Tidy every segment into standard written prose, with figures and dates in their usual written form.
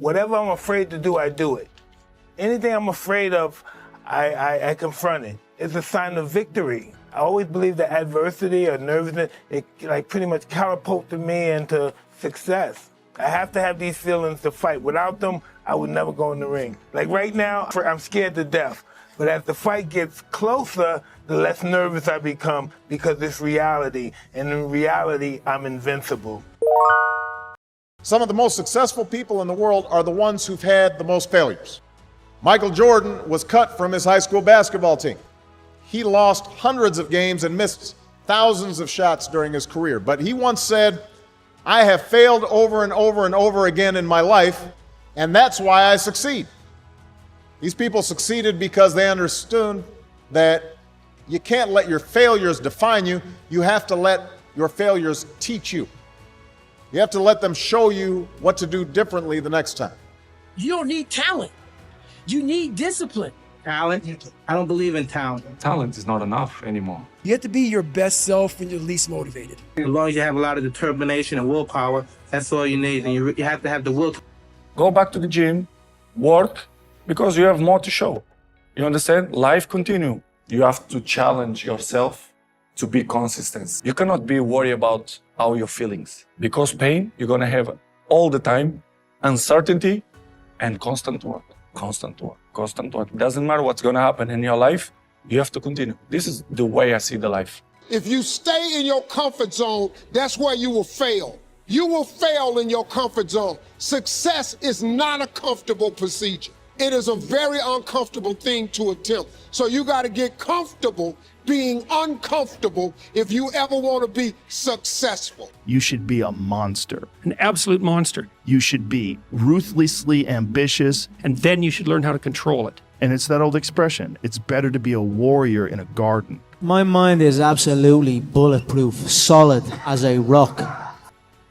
Whatever I'm afraid to do, I do it. Anything I'm afraid of, I confront it. It's a sign of victory. I always believe that adversity or nervousness, it like pretty much catapulted me into success. I have to have these feelings to fight. Without them, I would never go in the ring. Like right now, I'm scared to death. But as the fight gets closer, the less nervous I become because it's reality. And in reality, I'm invincible. Some of the most successful people in the world are the ones who've had the most failures. Michael Jordan was cut from his high school basketball team. He lost hundreds of games and missed thousands of shots during his career. But he once said, "I have failed over and over and over again in my life, and that's why I succeed." These people succeeded because they understood that you can't let your failures define you. You have to let your failures teach you. You have to let them show you what to do differently the next time. You don't need talent. You need discipline. Talent? I don't believe in talent. Talent is not enough anymore. You have to be your best self when you're least motivated. As long as you have a lot of determination and willpower, that's all you need. And you have to have the will. Go back to the gym, work, because you have more to show. You understand? Life continue. You have to challenge yourself to be consistent. You cannot be worried about all your feelings, because pain you're gonna have all the time, uncertainty and constant work. Constant work, constant work. Doesn't matter what's gonna happen in your life, you have to continue. This is the way I see the life. If you stay in your comfort zone, that's where you will fail. You will fail in your comfort zone. Success is not a comfortable procedure. It is a very uncomfortable thing to attempt. So you got to get comfortable being uncomfortable if you ever want to be successful. You should be a monster. An absolute monster. You should be ruthlessly ambitious. And then you should learn how to control it. And it's that old expression, it's better to be a warrior in a garden. My mind is absolutely bulletproof, solid as a rock.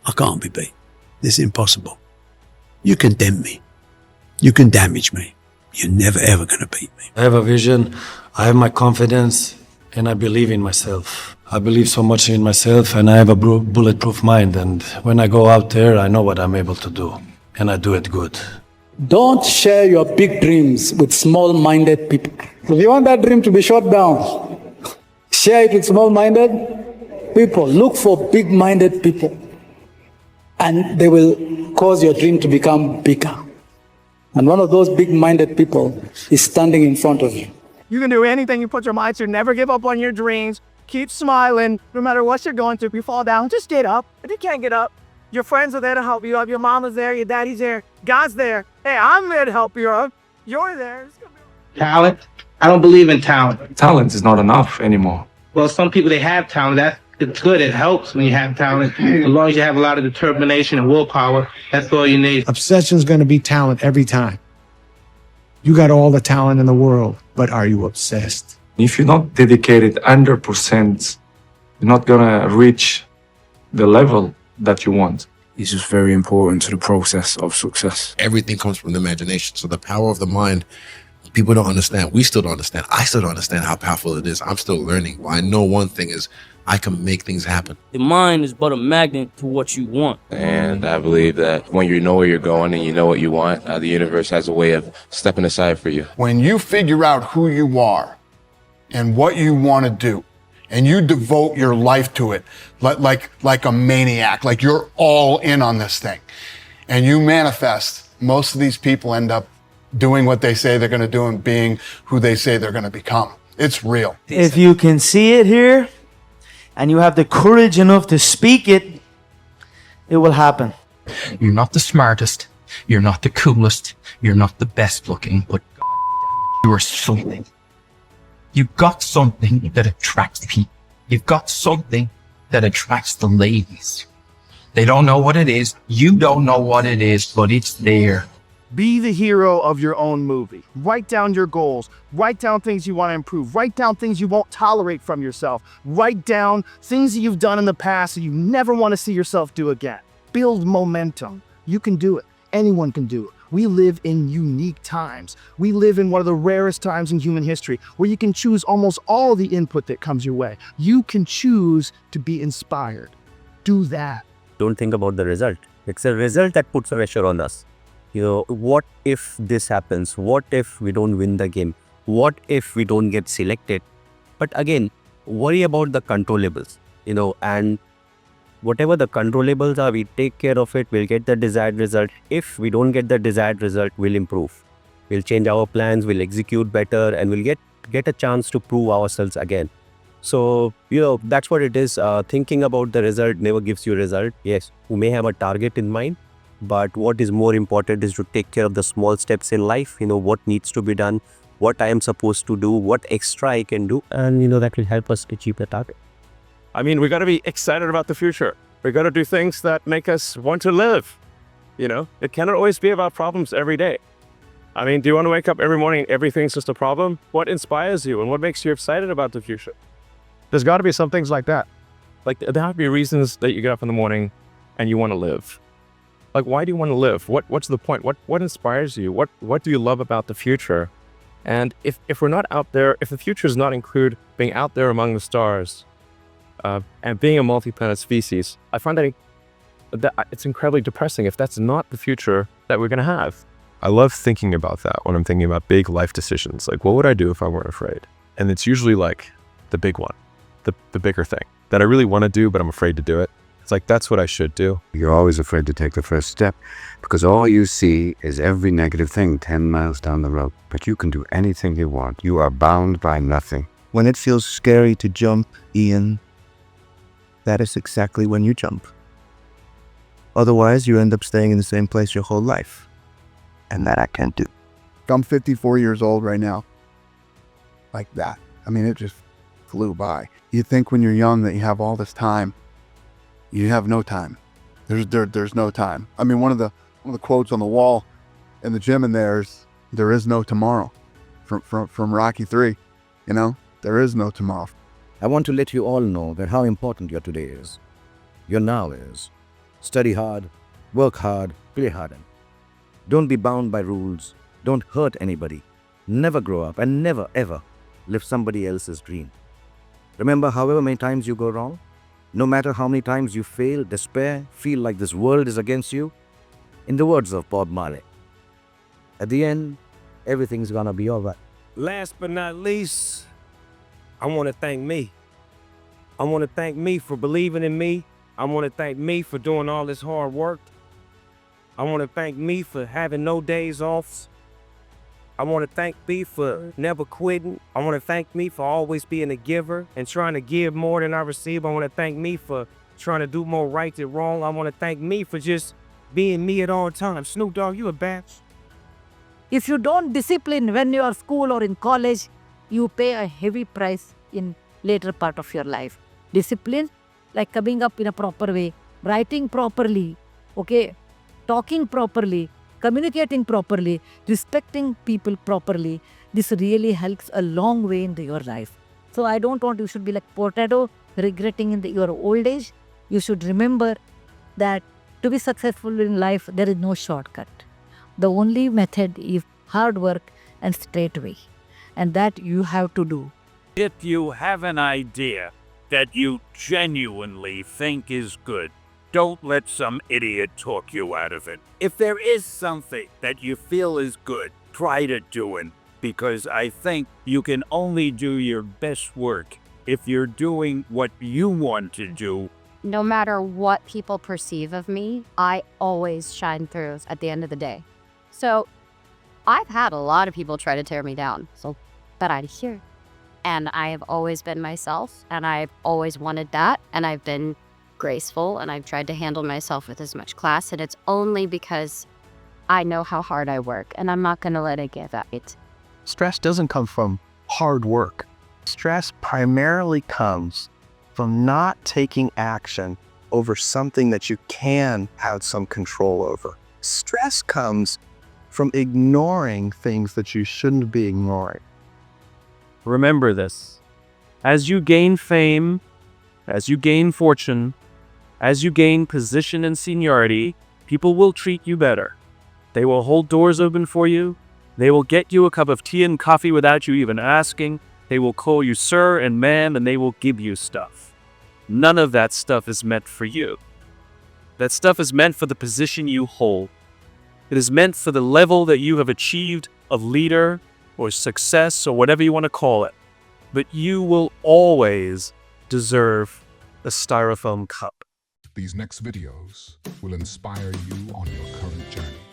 I can't be beat. This is impossible. You condemn me. You can damage me. You're never ever going to beat me. I have a vision, I have my confidence, and I believe in myself. I believe so much in myself, and I have a bulletproof mind. And when I go out there, I know what I'm able to do, and I do it good. Don't share your big dreams with small-minded people. If you want that dream to be shot down, share it with small-minded people. Look for big-minded people, and they will cause your dream to become bigger. And one of those big-minded people is standing in front of you. You can do anything you put your mind to. Never give up on your dreams. Keep smiling. No matter what you're going through, if you fall down, just get up. If you can't get up, your friends are there to help you up. Your mama's there, your daddy's there, God's there. Hey, I'm there to help you up. You're there. Talent? I don't believe in talent. Talent is not enough anymore. Well, some people, they have talent. It's good. It helps when you have talent. As long as you have a lot of determination and willpower, that's all you need. Obsession's going to be talent every time. You got all the talent in the world, but are you obsessed? If you're not dedicated 100%, you're not gonna reach the level that you want. It's just very important to the process of success. Everything comes from the imagination. So the power of the mind, people don't understand. We still don't understand. I still don't understand how powerful it is. I'm still learning. Well, I know one thing is I can make things happen. The mind is but a magnet to what you want. And I believe that when you know where you're going and you know what you want, the universe has a way of stepping aside for you. When you figure out who you are and what you want to do, and you devote your life to it like a maniac, like you're all in on this thing, and you manifest, most of these people end up doing what they say they're going to do and being who they say they're going to become. It's real. If you can see it here, and you have the courage enough to speak it, it will happen. You're not the smartest, you're not the coolest, you're not the best looking, but you are something. You've got something that attracts people. You've got something that attracts the ladies. They don't know what it is, you don't know what it is, but it's there. Be the hero of your own movie. Write down your goals. Write down things you want to improve. Write down things you won't tolerate from yourself. Write down things that you've done in the past that you never want to see yourself do again. Build momentum. You can do it. Anyone can do it. We live in unique times. We live in one of the rarest times in human history where you can choose almost all the input that comes your way. You can choose to be inspired. Do that. Don't think about the result. It's a result that puts pressure on us. You know, what if this happens? What if we don't win the game? What if we don't get selected? But again, worry about the controllables, you know, and whatever the controllables are, we take care of it, we'll get the desired result. If we don't get the desired result, we'll improve. We'll change our plans, we'll execute better, and we'll get a chance to prove ourselves again. So, you know, that's what it is. Thinking about the result never gives you a result. Yes, you may have a target in mind, but what is more important is to take care of the small steps in life. You know, what needs to be done, what I am supposed to do, what extra I can do, and, you know, that will help us achieve the target. I mean, we got to be excited about the future. We got to do things that make us want to live. You know, it cannot always be about problems every day. I mean, do you want to wake up every morning and everything's just a problem? What inspires you and what makes you excited about the future? There's got to be some things like that. Like, there have to be reasons that you get up in the morning and you want to live. Like, why do you want to live? What's the point? What inspires you? What do you love about the future? And if we're not out there, if the future does not include being out there among the stars, and being a multi-planet species, I find that it's incredibly depressing if that's not the future that we're going to have. I love thinking about that when I'm thinking about big life decisions. Like, what would I do if I weren't afraid? And it's usually like the big one, the bigger thing that I really want to do, but I'm afraid to do it. It's like, that's what I should do. You're always afraid to take the first step because all you see is every negative thing 10 miles down the road. But you can do anything you want. You are bound by nothing. When it feels scary to jump, Ian, that is exactly when you jump. Otherwise, you end up staying in the same place your whole life. And that I can't do. I'm 54 years old right now. Like that. I mean, it just flew by. You think when you're young that you have all this time. You have no time. There's no time. I mean, one of the quotes on the wall in the gym in there is no tomorrow. From Rocky 3, you know, there is no tomorrow. I want to let you all know that how important your today is. Your now is. Study hard, work hard, play hard. Don't be bound by rules. Don't hurt anybody. Never grow up and never ever live somebody else's dream. Remember, however many times you go wrong, no matter how many times you fail, despair, feel like this world is against you, in the words of Bob Marley, at the end, everything's gonna be all right. Last but not least, I want to thank me. I want to thank me for believing in me. I want to thank me for doing all this hard work. I want to thank me for having no days off. I want to thank me for never quitting. I want to thank me for always being a giver and trying to give more than I receive. I want to thank me for trying to do more right than wrong. I want to thank me for just being me at all times. Snoop Dogg, you a bitch. If you don't discipline when you are school or in college, you pay a heavy price in later part of your life. Discipline, like coming up in a proper way, writing properly, okay, talking properly, communicating properly, respecting people properly. This really helps a long way in your life. So I don't want you should be like potato, regretting in your old age. You should remember that to be successful in life, there is no shortcut. The only method is hard work and straight way. And that you have to do. If you have an idea that you genuinely think is good, don't let some idiot talk you out of it. If there is something that you feel is good, try to do it, because I think you can only do your best work if you're doing what you want to do. No matter what people perceive of me, I always shine through at the end of the day. So I've had a lot of people try to tear me down, but I'm here. And I have always been myself, and I've always wanted that, and I've been graceful, and I've tried to handle myself with as much class, and it's only because I know how hard I work, and I'm not going to let it get at it. Stress doesn't come from hard work. Stress primarily comes from not taking action over something that you can have some control over. Stress comes from ignoring things that you shouldn't be ignoring. Remember this. As you gain fame, as you gain fortune, as you gain position and seniority, people will treat you better. They will hold doors open for you. They will get you a cup of tea and coffee without you even asking. They will call you sir and ma'am, and they will give you stuff. None of that stuff is meant for you. That stuff is meant for the position you hold. It is meant for the level that you have achieved of leader or success or whatever you want to call it. But you will always deserve a styrofoam cup. These next videos will inspire you on your current journey.